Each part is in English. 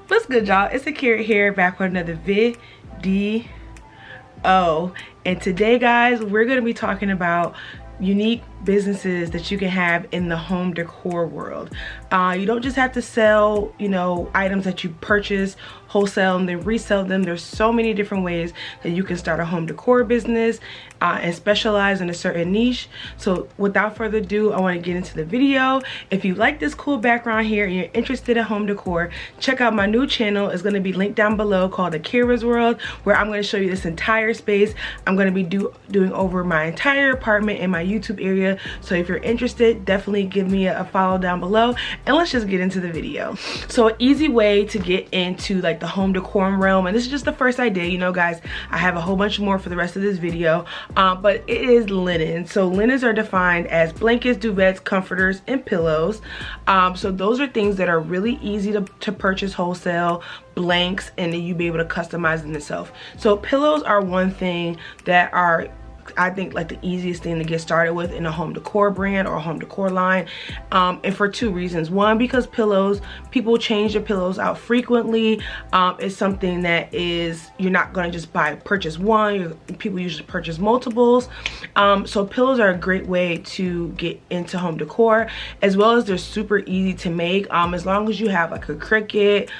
What's good, y'all? It's Akira here, back with another video. And today, guys, we're going to be talking about unique businesses that you can have in the home decor world. You don't just have to sell, items that you purchase wholesale and then resell them. There's so many different ways that you can start a home decor business and specialize in a certain niche. So without further ado, I want to get into the video. If you like this cool background here and you're interested in home decor, check out my new channel. It's going to be linked down below, called Akira's World, where I'm going to show you this entire space. I'm going to be doing over my entire apartment and my YouTube area. So if you're interested, definitely give me a follow down below, and let's just get into the video. So an easy way to get into like the home decor realm, and this is just the first idea, guys, I have a whole bunch more for the rest of this video, but it is linen. So linens are defined as blankets, duvets, comforters, and pillows. So those are things that are really easy to purchase wholesale, blanks, and then you be able to customize them yourself. So pillows are one thing that are, I think, like the easiest thing to get started with in a home decor brand or a home decor line, and for two reasons. One, because pillows, people change their pillows out frequently. It's something that is, you're not going to just purchase one. People usually purchase multiples. So pillows are a great way to get into home decor, as well as they're super easy to make. As long as you have like a Cricut,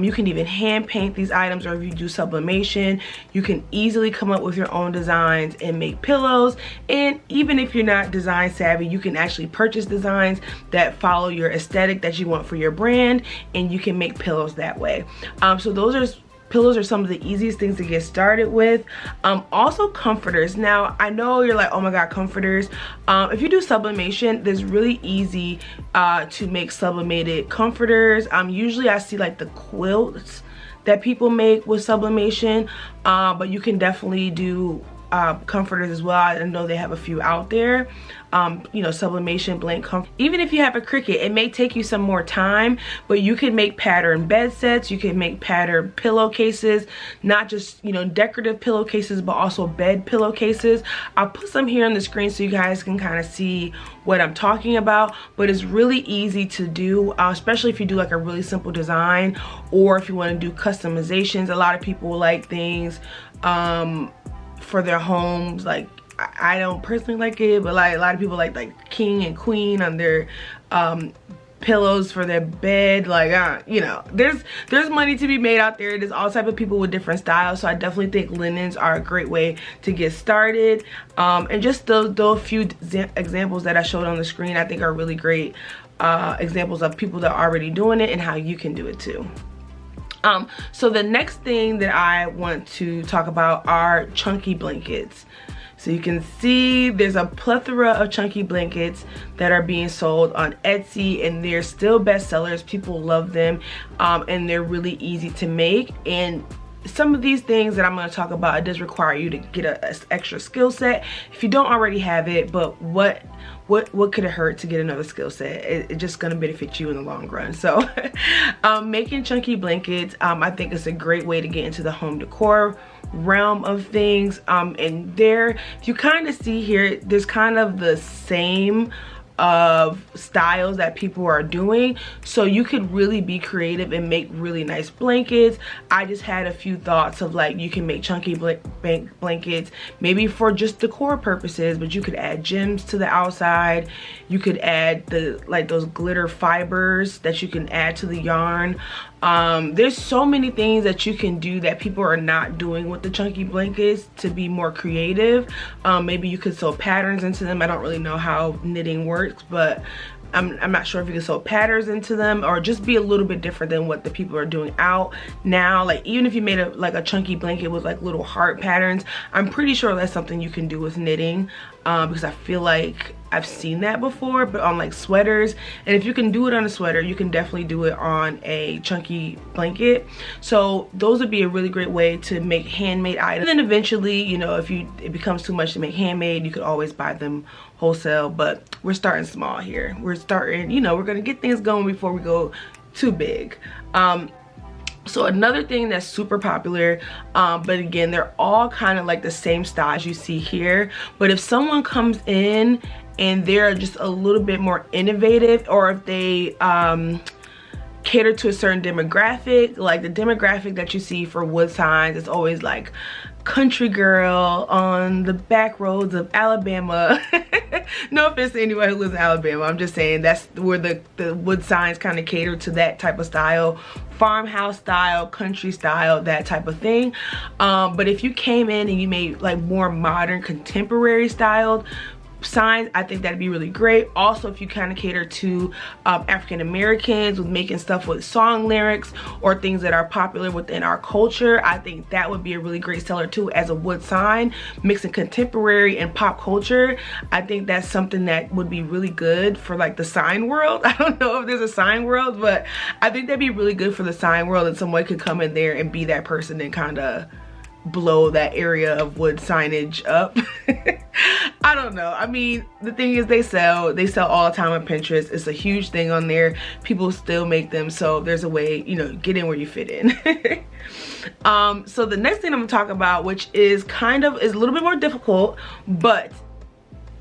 you can even hand paint these items, or if you do sublimation, you can easily come up with your own designs and make pillows. And even if you're not design savvy, you can actually purchase designs that follow your aesthetic that you want for your brand, and you can make pillows that way. So pillows are some of the easiest things to get started with. Also comforters. Now I know you're like, oh my god, comforters. If you do sublimation, it's really easy to make sublimated comforters. Usually I see like the quilts that people make with sublimation, but you can definitely do comforters as well. I know they have a few out there. Sublimation, blank comfort. Even if you have a Cricut, it may take you some more time, but you can make pattern bed sets, you can make pattern pillowcases, not just decorative pillowcases, but also bed pillowcases. I'll put some here on the screen so you guys can kind of see what I'm talking about, but it's really easy to do, especially if you do like a really simple design, or if you want to do customizations. A lot of people like things for their homes. Like, I don't personally like it, but like a lot of people like king and queen on their pillows for their bed. Like there's money to be made out there. There's all type of people with different styles, so I definitely think linens are a great way to get started. And just those few examples that I showed on the screen, I think are really great examples of people that are already doing it and how you can do it too. So the next thing that I want to talk about are chunky blankets. So you can see there's a plethora of chunky blankets that are being sold on Etsy, and they're still bestsellers. People love them, and they're really easy to make. And some of these things that I'm going to talk about, it does require you to get an extra skill set if you don't already have it, but what could it hurt to get another skill set? It's just going to benefit you in the long run. So making chunky blankets, I think it's a great way to get into the home decor realm of things. And there, if you kind of see here, there's kind of the same of styles that people are doing, so you could really be creative and make really nice blankets. I just had a few thoughts of like, you can make chunky blankets maybe for just decor purposes, but you could add gems to the outside. You could add those glitter fibers that you can add to the yarn. There's so many things that you can do that people are not doing with the chunky blankets to be more creative. Maybe you could sew patterns into them. I don't really know how knitting works, but I'm not sure if you can sew patterns into them, or just be a little bit different than what the people are doing out now. Like, even if you made a chunky blanket with like little heart patterns, I'm pretty sure that's something you can do with knitting, because I feel like I've seen that before, but on like sweaters. And if you can do it on a sweater, you can definitely do it on a chunky blanket. So those would be a really great way to make handmade items. And then eventually, if it becomes too much to make handmade, you could always buy them wholesale. But we're starting small here. We're starting, we're gonna get things going before we go too big. So another thing that's super popular, but again, they're all kind of like the same style as you see here. But if someone comes in and they're just a little bit more innovative, or if they cater to a certain demographic. Like the demographic that you see for wood signs is always like country girl on the back roads of Alabama. No offense to anyone who lives in Alabama, I'm just saying that's where the wood signs kind of cater to, that type of style, farmhouse style, country style, that type of thing. But if you came in and you made like more modern, contemporary styled signs, I think that'd be really great. Also, if you kind of cater to African Americans with making stuff with song lyrics or things that are popular within our culture, I think that would be a really great seller too, as a wood sign, mixing contemporary and pop culture. I think that's something that would be really good for like the sign world. I don't know if there's a sign world, but I think that'd be really good for the sign world, and someone could come in there and be that person and kind of blow that area of wood signage up. I don't know. I mean, the thing is, they sell all the time on Pinterest. It's a huge thing on there. People still make them, so there's a way, you know, get in where you fit in. So the next thing I'm gonna talk about, which is a little bit more difficult, but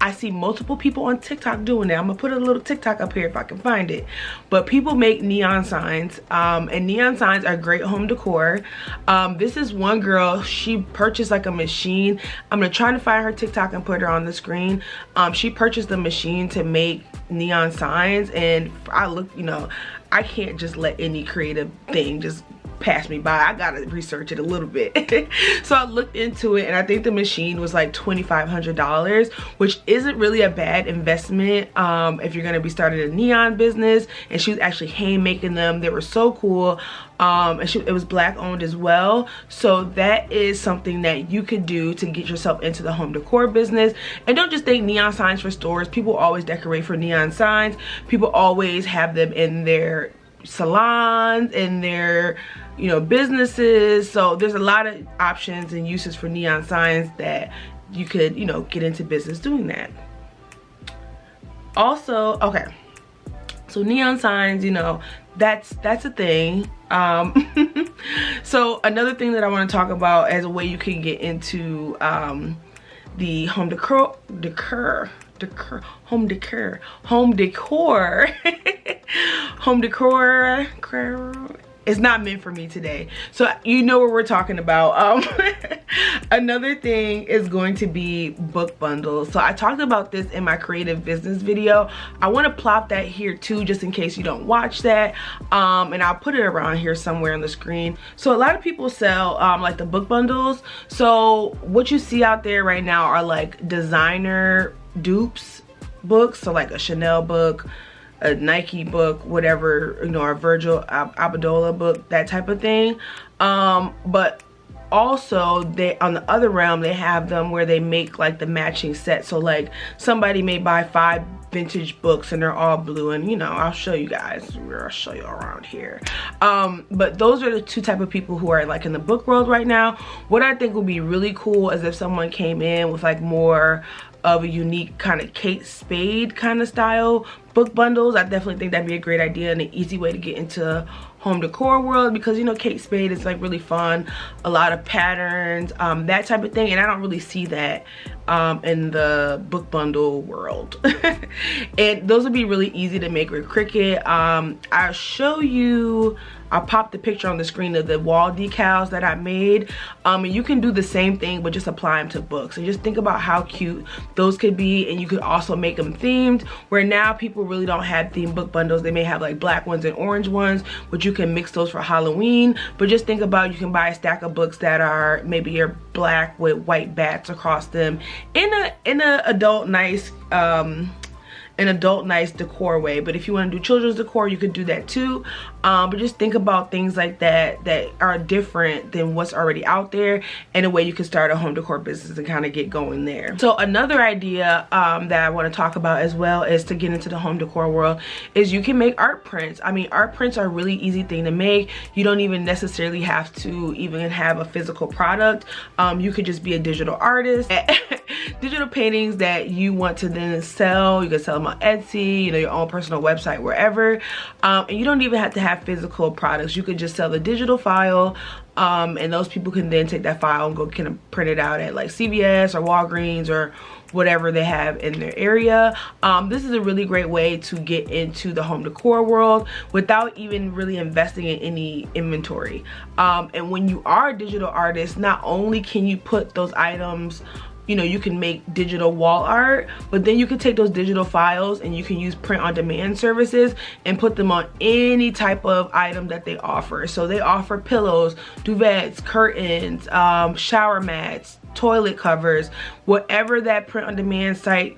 I see multiple people on TikTok doing it. I'm gonna put a little TikTok up here if I can find it. But people make neon signs, and neon signs are great home decor. This is one girl, she purchased like a machine. I'm gonna try to find her TikTok and put her on the screen. She purchased a machine to make neon signs, and I look, you know, I can't just let any creative thing just pass me by. I gotta research it a little bit. So I looked into it, and I think the machine was like $2,500, which isn't really a bad investment if you're gonna be starting a neon business. And she was actually hand making them. They were so cool. And it was Black owned as well. So that is something that you could do to get yourself into the home decor business. And don't just think neon signs for stores. People always decorate for neon signs. People always have them in their salons, in their, you know, businesses. So there's a lot of options and uses for neon signs that you could, you know, get into business doing that. Also, okay, so neon signs, you know, that's a thing. So another thing that I want to talk about as a way you can get into the home decor it's not meant for me today, so you know what we're talking about. Another thing is going to be book bundles. So I talked about this in my creative business video. I want to plop that here too, just in case you don't watch that, and I'll put it around here somewhere on the screen. So a lot of people sell like the book bundles. So what you see out there right now are like designer dupes books, so like a Chanel book, a Nike book, whatever, you know, a Virgil Abloh book, that type of thing. But also they, on the other realm, they have them where they make like the matching set. So like somebody may buy 5 vintage books and they're all blue, and you know, I'll show you guys, I'll show you around here. But those are the two type of people who are like in the book world right now. What I think would be really cool is if someone came in with like more of a unique kind of Kate Spade kind of style book bundles. I definitely think that'd be a great idea and an easy way to get into home decor world, because you know, Kate Spade is like really fun, a lot of patterns, that type of thing, and I don't really see that in the book bundle world. And those would be really easy to make with Cricut. I'll show you, I'll pop the picture on the screen of the wall decals that I made, and you can do the same thing but just apply them to books. And just think about how cute those could be. And you could also make them themed, where now people really don't have themed book bundles. They may have like black ones and orange ones, but you can mix those for Halloween. But just think about, you can buy a stack of books that are maybe you're black with white bats across them in a adult nice decor way. But if you want to do children's decor, you could do that too. But just think about things like that that are different than what's already out there, and a way you can start a home decor business and kind of get going there. So another idea that I want to talk about as well is to get into the home decor world is you can make art prints. I mean, art prints are a really easy thing to make. You don't even necessarily have to even have a physical product. You could just be a digital artist. Digital paintings that you want to then sell, you can sell them them on Etsy, you know, your own personal website, wherever. And you don't even have to have physical products. You could just sell the digital file, and those people can then take that file and go kind of print it out at like CVS or Walgreens or whatever they have in their area. This is a really great way to get into the home decor world without even really investing in any inventory. And when you are a digital artist, not only can you put those items, you know, you can make digital wall art, but then you can take those digital files and you can use print on demand services and put them on any type of item that they offer. So they offer pillows, duvets, curtains, shower mats, toilet covers, whatever that print on demand site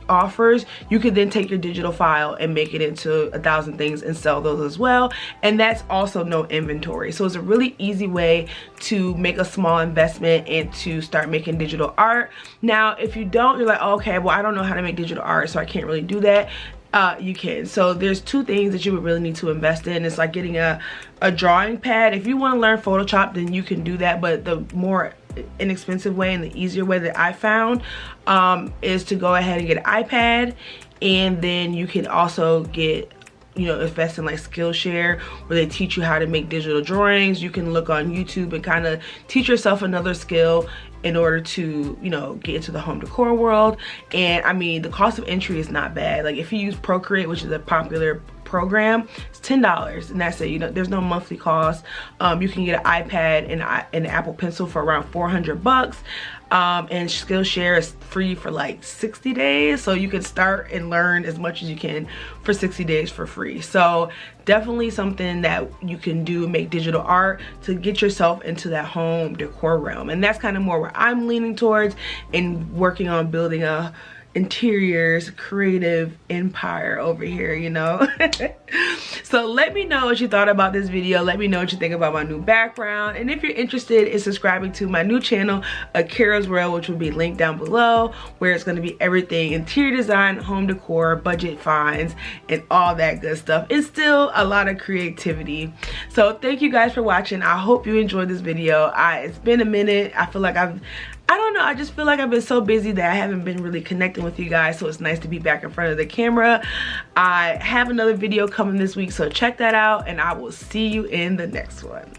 offers. You could then take your digital file and make it into 1,000 things and sell those as well, and that's also no inventory. So it's a really easy way to make a small investment and to start making digital art. Now if you don't, you're like, oh, okay, well, I don't know how to make digital art, so I can't really do that. You can. So there's two things that you would really need to invest in. It's like getting a drawing pad. If you want to learn Photoshop, then you can do that, but the more inexpensive way and the easier way that I found is to go ahead and get an iPad, and then you can also get, you know, invest in like Skillshare, where they teach you how to make digital drawings. You can look on YouTube and kind of teach yourself another skill in order to, you know, get into the home decor world. And I mean, the cost of entry is not bad. Like if you use Procreate, which is a popular program, it's $10 and that's it. You know, there's no monthly cost. You can get an iPad and an Apple Pencil for around 400 bucks. And Skillshare is free for like 60 days, so you can start and learn as much as you can for 60 days for free. So definitely something that you can do, make digital art to get yourself into that home decor realm. And that's kind of more where I'm leaning towards and working on building a interiors creative empire over here, you know. So let me know what you thought about this video. Let me know what you think about my new background, and if you're interested in subscribing to my new channel, Akira's World, which will be linked down below, where it's going to be everything interior design, home decor, budget finds, and all that good stuff. It's still a lot of creativity. So thank you guys for watching. I hope you enjoyed this video. It's been a minute. I feel like I don't know, I just feel like I've been so busy that I haven't been really connecting with you guys, so it's nice to be back in front of the camera. I have another video coming this week, so check that out, and I will see you in the next one.